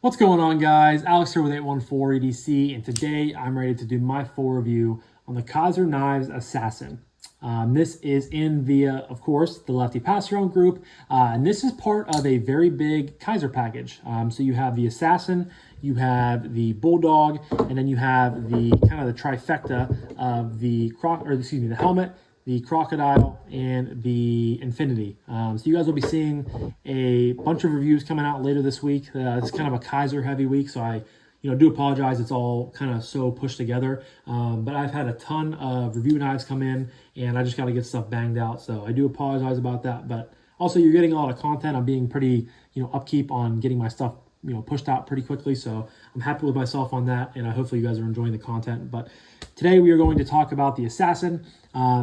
What's going on, guys? Alex here with 814 EDC, and today I'm ready to do my full review on the Kizer Assassin. This is in via, of course, the Lefty passaround group, and this is part of a very big Kizer package. So you have the Assassin, you have the Bulldog, and then you have the kind of the trifecta of the the helmet, the Crocodile, and the Infinity. So you guys will be seeing a bunch of reviews coming out later this week. It's kind of a Kizer heavy week, so I do apologize. It's all kind of so pushed together. But I've had a ton of review knives come in, and I just got to get stuff banged out. So I do apologize about that. But also, you're getting a lot of content. I'm being pretty, upkeep on getting my stuff, pushed out pretty quickly. So I'm happy with myself on that, and hopefully you guys are enjoying the content. But today we are going to talk about the Assassin.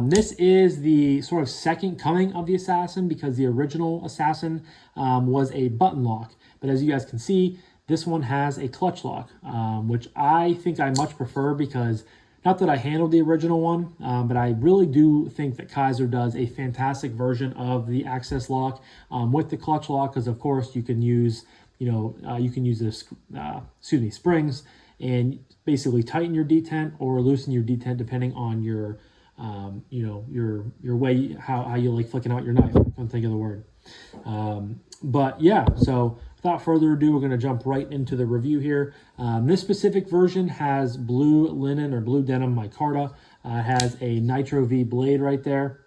This is the sort of second coming of the Assassin, because the original Assassin was a button lock. But as you guys can see, this one has a clutch lock, which I think I much prefer, because not that I handled the original one, but I really do think that Kizer does a fantastic version of the access lock with the clutch lock, because of course you can use, springs and basically tighten your detent or loosen your detent depending on your, your way, how you like flicking out your knife. I can't think of the word. But yeah, so without further ado, we're going to jump right into the review here. This specific version has blue linen or blue denim micarta. It has a Nitro V blade right there.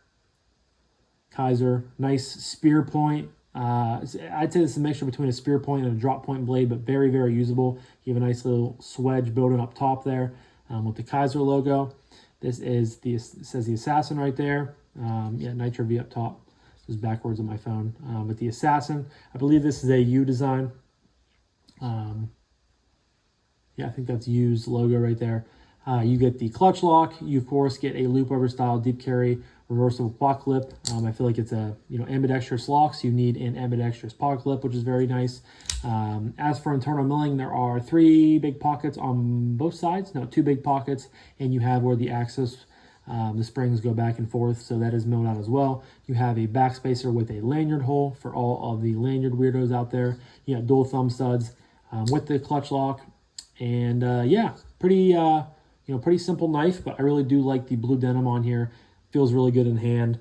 Kizer, nice spear point. I'd say this is a mixture between a spear point and a drop point blade, but very, very usable. You have a nice little swedge building up top there with the Kizer logo. This is it says the Assassin right there. Nitro V up top. This is backwards on my phone. But the Assassin, I believe this is a U design. I think that's U's logo right there. You get the clutch lock. You of course get a loop over style deep carry reversible pocket clip. I feel like it's a ambidextrous lock, so you need an ambidextrous pocket clip, which is very nice. As for internal milling, there are 3 big pockets on both sides. No, 2 big pockets, and you have where the axis, the springs go back and forth, so that is milled out as well. You have a backspacer with a lanyard hole for all of the lanyard weirdos out there. You have dual thumb studs with the clutch lock, and pretty pretty simple knife, but I really do like the blue denim on here. Feels really good in hand.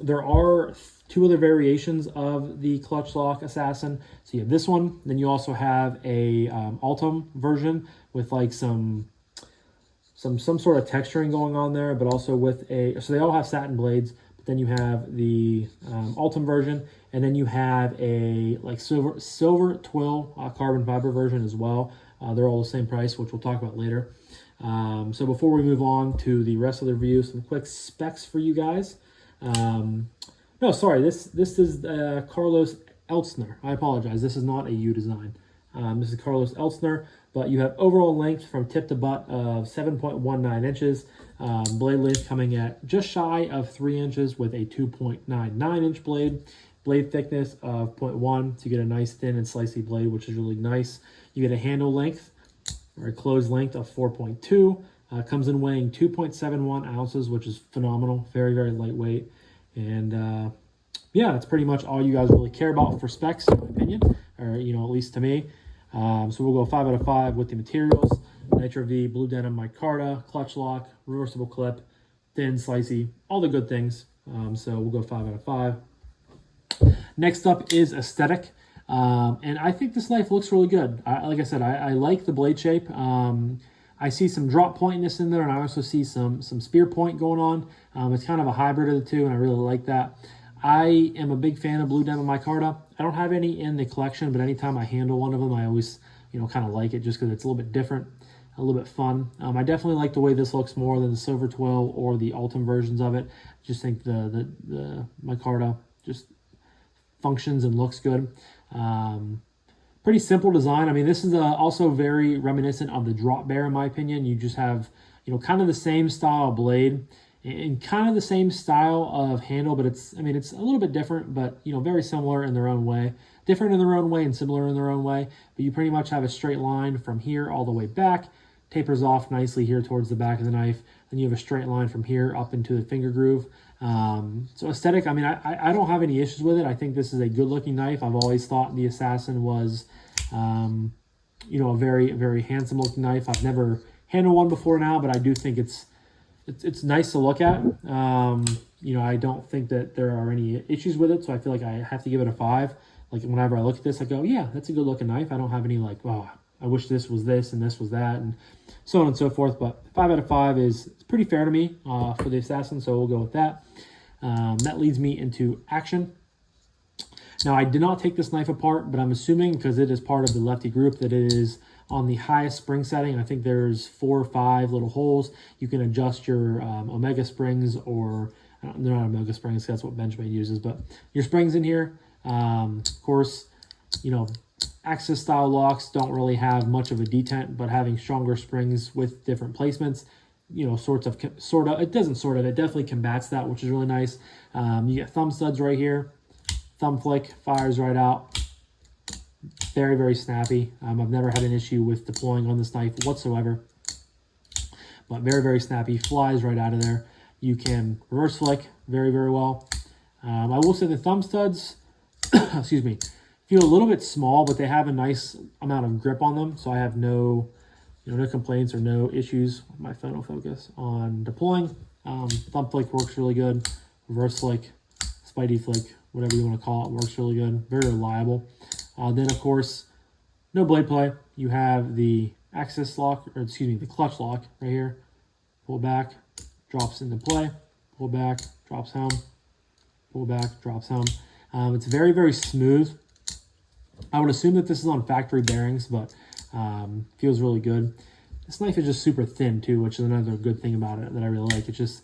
There are 2 other variations of the clutch lock Assassin. So you have this one, then you also have a Ultim version with like some sort of texturing going on there, but also with so they all have satin blades, but then you have the Ultim version, and then you have a like silver twill carbon fiber version as well. They're all the same price, which we'll talk about later. So before we move on to the rest of the review, some quick specs for you guys. This is Carlos Elstner. I apologize. This is not a U design. This is Carlos Elstner, but you have overall length from tip to butt of 7.19 inches. Blade length coming at just shy of 3 inches with a 2.99 inch blade. Blade thickness of 0.1, so you get a nice thin and slicey blade, which is really nice. You get a handle length, or a closed length of 4.2. Comes in weighing 2.71 ounces, which is phenomenal. Very, very lightweight. And that's pretty much all you guys really care about for specs, in my opinion, or at least to me. So we'll go 5 out of 5 with the materials. Nitro V, blue denim micarta, clutch lock, reversible clip, thin, slicey, all the good things. So we'll go 5 out of 5. Next up is aesthetic. And I think this knife looks really good. Like I said, I like the blade shape. I see some drop pointiness in there, and I also see some spear point going on. It's kind of a hybrid of the two, and I really like that. I am a big fan of blue denim micarta. I don't have any in the collection, but anytime I handle one of them, I always kind of like it, just because it's a little bit different, a little bit fun. I definitely like the way this looks more than the silver twill or the Ultim versions of it. I just think the micarta just functions and looks good. Pretty simple design. I mean, this is also very reminiscent of the drop bear, in my opinion. You just have, kind of the same style blade and kind of the same style of handle, but it's a little bit different, but, very similar in their own way. Different in their own way and similar in their own way, but you pretty much have a straight line from here all the way back, tapers off nicely here towards the back of the knife, and you have a straight line from here up into the finger groove. So aesthetic, I don't have any issues with it. I think this is a good looking knife. I've always thought the Assassin was You know, a very, very handsome looking knife. I've never handled one before now, but I do think it's nice to look at. You know, I don't think that there are any issues with it, so I feel like I have to give it a 5. Like whenever I look at this, I go, yeah, that's a good looking knife. I don't have any like, oh, I wish this was this and this was that, and so on and so forth. But 5 out of 5 is pretty fair to me for the Assassin, so we'll go with that. That leads me into action. Now, I did not take this knife apart, but I'm assuming because it is part of the Lefty group that it is on the highest spring setting. I think there's 4 or 5 little holes. You can adjust your Omega springs, or they're not Omega springs, that's what Benchmade uses, but your springs in here. Of course, you know, Axis style locks don't really have much of a detent, but having stronger springs with different placements, you know, it definitely combats that, which is really nice. You get thumb studs right here. Thumb flick, fires right out. Very, very snappy. I've never had an issue with deploying on this knife whatsoever. But very, very snappy. Flies right out of there. You can reverse flick very, very well. I will say the thumb studs, excuse me, feel a little bit small, but they have a nice amount of grip on them. So I have no complaints or no issues with my photo focus on deploying. Thumb flick works really good. Reverse flick, Spidey flick, whatever you want to call it, works really good. Very reliable. Then, of course, no blade play. You have the axis lock, or excuse me, the clutch lock right here. Pull back, drops into play. Pull back, drops home. Pull back, drops home. It's very, very smooth. I would assume that this is on factory bearings, but feels really good. This knife is just super thin too, which is another good thing about it that I really like. It's just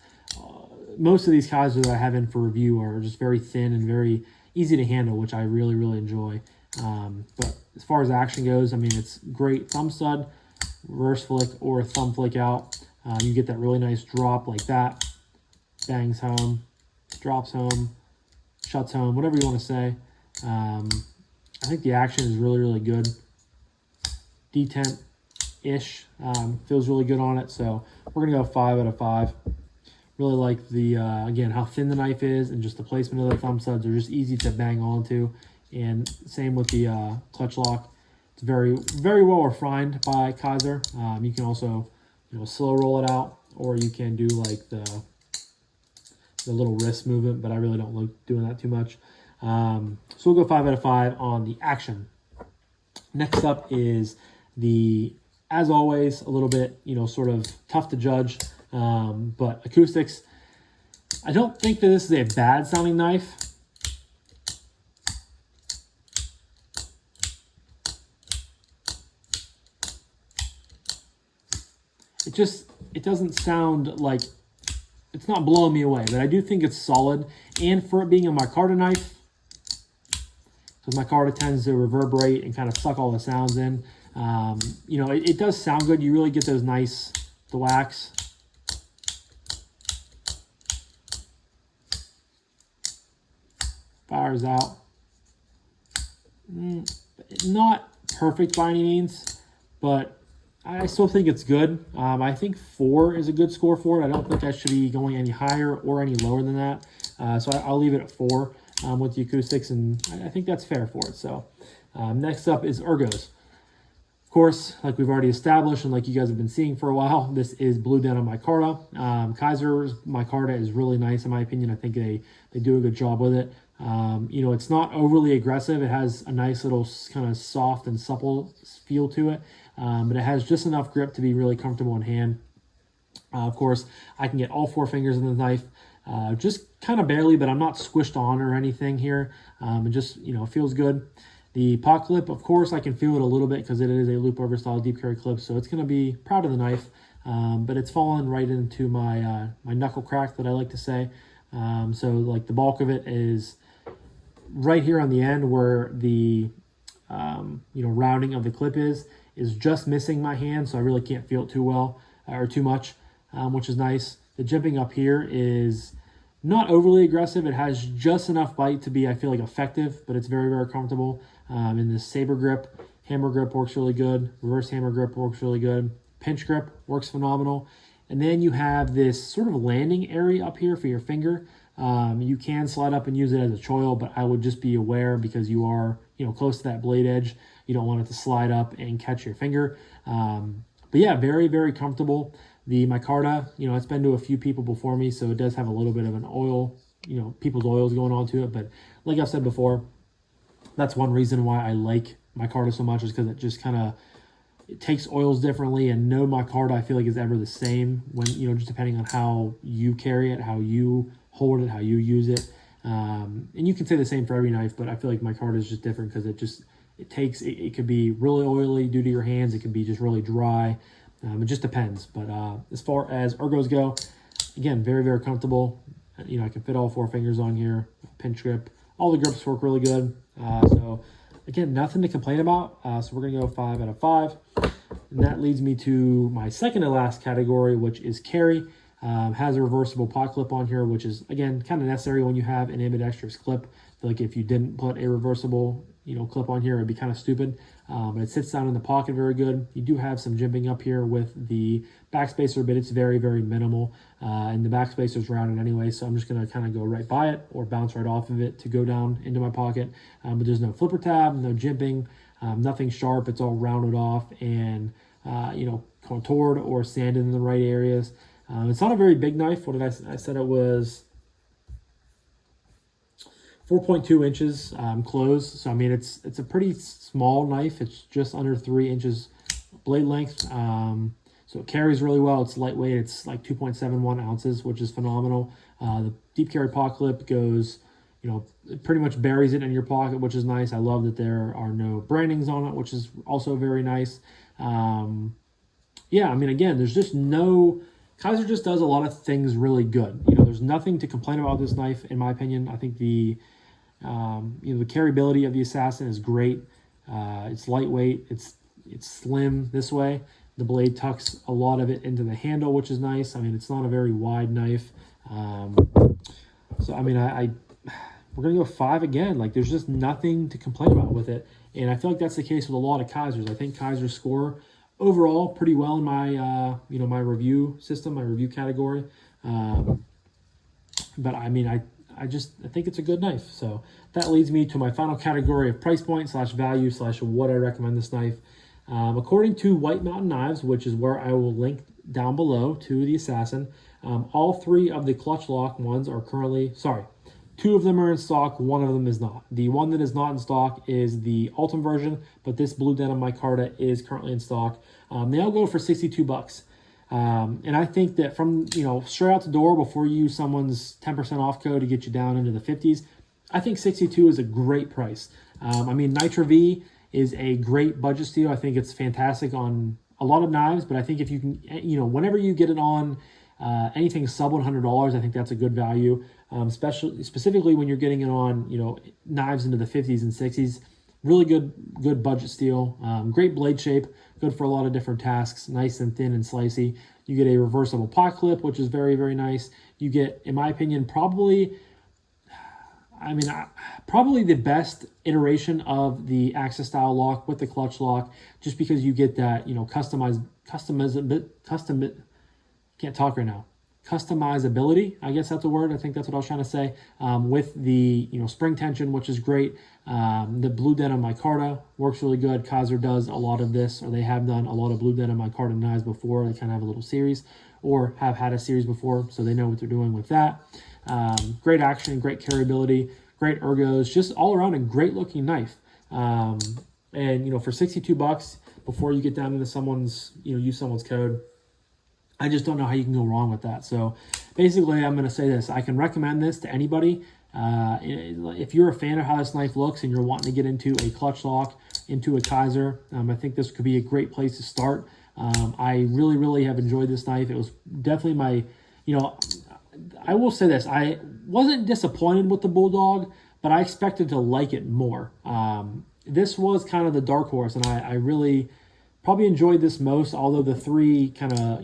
most of these Kizer that I have in for review are just very thin and very easy to handle, which I really, really enjoy. But as far as action goes, I mean, it's great thumb stud, reverse flick, or thumb flick out. You get that really nice drop like that. Bangs home, drops home, shuts home, whatever you want to say. I think the action is really, really good. Detent-ish. Feels really good on it, so we're going to go 5 out of 5. Really like the, again, how thin the knife is, and just the placement of the thumb studs are just easy to bang onto. And same with the clutch lock. It's very, very well refined by Kizer. You can also, slow roll it out, or you can do like the little wrist movement, but I really don't like doing that too much. So we'll go 5 out of 5 on the action. Next up is the, as always, a little bit, sort of tough to judge, but acoustics. I don't think that this is a bad sounding knife. It doesn't sound like, it's not blowing me away, but I do think it's solid. And for it being a micarta knife, because micarta tends to reverberate and kind of suck all the sounds in, it does sound good. You really get those nice thwacks. Fires out. Not perfect by any means, but I still think it's good. I think 4 is a good score for it. I don't think I should be going any higher or any lower than that. So I'll leave it at 4 with the acoustics, and I think that's fair for it. So next up is ergos. Of course, like we've already established and like you guys have been seeing for a while, this is blue denim micarta. Kizer's micarta is really nice in my opinion. I think they do a good job with it. It's not overly aggressive. It has a nice little kind of soft and supple feel to it. But it has just enough grip to be really comfortable in hand. Of course, I can get all 4 fingers in the knife, just kind of barely, but I'm not squished on or anything here. It just, feels good. The pot clip, of course, I can feel it a little bit because it is a loop over style deep carry clip, so it's going to be proud of the knife. But it's fallen right into my my knuckle crack that I like to say. So like the bulk of it is right here on the end where the rounding of the clip is just missing my hand, so I really can't feel it too well or too much, which is nice. The jimping up here is not overly aggressive. It has just enough bite to be, I feel like, effective, but it's very, very comfortable. In this saber grip, hammer grip works really good. Reverse hammer grip works really good. Pinch grip works phenomenal. And then you have this sort of landing area up here for your finger. You can slide up and use it as a choil, but I would just be aware because you are, close to that blade edge. You don't want it to slide up and catch your finger. But yeah, very, very comfortable. The micarta, it's been to a few people before me, so it does have a little bit of an oil, people's oils going on to it. But like I've said before, that's one reason why I like micarta so much, is because it just kind of, it takes oils differently, and no micarta I feel like is ever the same when, just depending on how you carry it, how you hold it, how you use it. And you can say the same for every knife, but I feel like micarta is just different because it could be really oily due to your hands. It could be just really dry. It just depends. But as far as ergos go, again, very, very comfortable. I can fit all 4 fingers on here, pinch grip. All the grips work really good. So again, nothing to complain about. So we're going to go 5 out of 5. And that leads me to my second to last category, which is carry. Has a reversible pot clip on here, which is, again, kind of necessary when you have an ambidextrous clip. I feel like if you didn't put a reversible clip on here, it'd be kind of stupid. But it sits down in the pocket very good. You do have some jimping up here with the backspacer, but it's very, very minimal. And the backspacer is rounded anyway, so I'm just going to kind of go right by it or bounce right off of it to go down into my pocket. But there's no flipper tab, no jimping, nothing sharp. It's all rounded off and, contoured or sanded in the right areas. It's not a very big knife. What did I said it was 4.2 inches closed. So, I mean, it's a pretty small knife. It's just under 3 inches blade length. So it carries really well. It's lightweight. It's like 2.71 ounces, which is phenomenal. The deep carry pot clip goes, it pretty much buries it in your pocket, which is nice. I love that there are no brandings on it, which is also very nice. Yeah, I mean, again, there's just no... Kizer just does a lot of things really good. There's nothing to complain about this knife, in my opinion. I think the carryability of the Assassin is great. It's lightweight. It's slim this way. The blade tucks a lot of it into the handle, which is nice. I mean, it's not a very wide knife. So, I mean, we're going to go 5 again. Like, there's just nothing to complain about with it. And I feel like that's the case with a lot of Kizers. I think Kizers score overall pretty well in my my review system, my review category. But I mean, I think it's a good knife. So that leads me to my final category of price point / value / what I recommend this knife. According to White Mountain Knives, which is where I will link down below to the Assassin, all 3 of the clutch lock ones are currently, 2 of them are in stock, 1 of them is not. The one that is not in stock is the Ultim version, but this blue denim micarta is currently in stock. They all go for $62. And I think that from, straight out the door before you use someone's 10% off code to get you down into the 50s, I think 62 is a great price. I mean, Nitro V is a great budget steal. I think it's fantastic on a lot of knives, but I think if you can, whenever you get it on anything sub $100, I think that's a good value. Specifically when you're getting it on, knives into the 50s and 60s. Really good budget steal. Great blade shape, good for a lot of different tasks. Nice and thin and slicey. You get a reversible pot clip, which is very, very nice. You get, in my opinion, probably the best iteration of the Axis style lock with the clutch lock, just because you get that, customizability, I guess that's a word. I think that's what I was trying to say. With the spring tension, which is great. The blue denim micarta works really good. Kizer does a lot of this, or they have done a lot of blue denim micarta knives before. They kind of have a little series, or have had a series before, so they know what they're doing with that. Great action, great carryability, great ergos, just all around a great looking knife. And for $62, before you get down into someone's, use someone's code, I just don't know how you can go wrong with that. So basically, I'm going to say this. I can recommend this to anybody. If you're a fan of how this knife looks and you're wanting to get into a clutch lock, into a Kizer, I think this could be a great place to start. I really, really have enjoyed this knife. It was definitely my, I will say this. I wasn't disappointed with the Bulldog, but I expected to like it more. This was kind of the dark horse, and I really probably enjoyed this most, although the 3 kind of,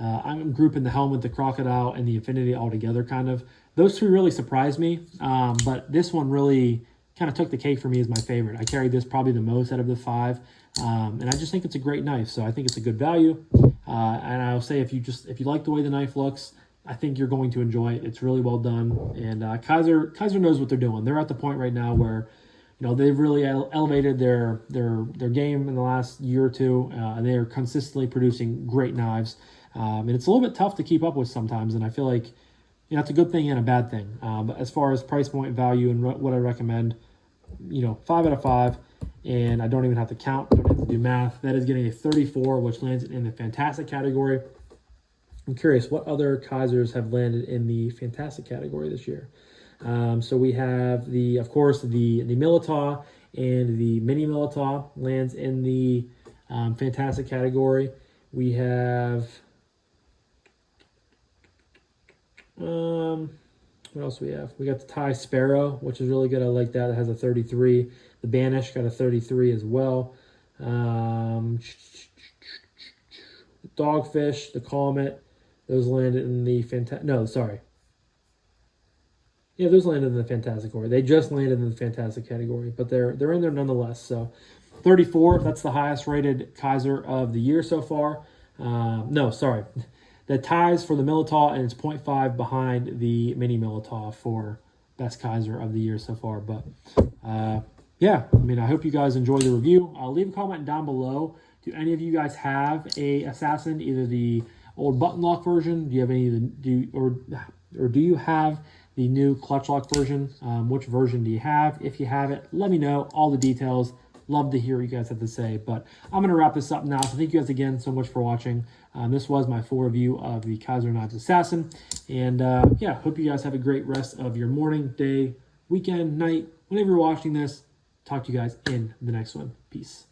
I'm grouping the helmet, the crocodile, and the infinity all together kind of. Those 3 really surprised me, but this one really kind of took the cake for me as my favorite. I carried this probably the most out of the 5, and I just think it's a great knife, so I think it's a good value. And I'll say if you like the way the knife looks, I think you're going to enjoy it. It's really well done, and Kizer knows what they're doing. They're at the point right now where they've really elevated their game in the last year or two. They are consistently producing great knives, and it's a little bit tough to keep up with sometimes. And I feel like it's a good thing and a bad thing. But as far as price point, value, and what I recommend, 5 out of 5. And I don't even have to count. Don't have to do math. That is getting a 34, which lands in the fantastic category. I'm curious what other Kizers have landed in the fantastic category this year. So we have of course, the Militaw and the Mini Militaw lands in the fantastic category. We have what else do we have? We got the Thai Sparrow, which is really good. I like that. It has a 33. The Banish got a 33 as well. The Dogfish, the Comet, those landed in the those landed in the fantastic category. They just landed in the fantastic category, but they're in there nonetheless. So 34, that's the highest rated Kizer of the year so far. The ties for the Militaw, and it's 0.5 behind the Mini Militaw for best Kizer of the year so far. But yeah, I hope you guys enjoy the review. Leave a comment down below. Do any of you guys have a Assassin, either the old button lock version? Do you have any or do you have the new clutch lock version? Which version do you have? If you have it, let me know all the details. Love to hear what you guys have to say. But I'm going to wrap this up now. So thank you guys again so much for watching. This was my full review of the Kizer Assassin. And hope you guys have a great rest of your morning, day, weekend, night, whenever you're watching this. Talk to you guys in the next one. Peace.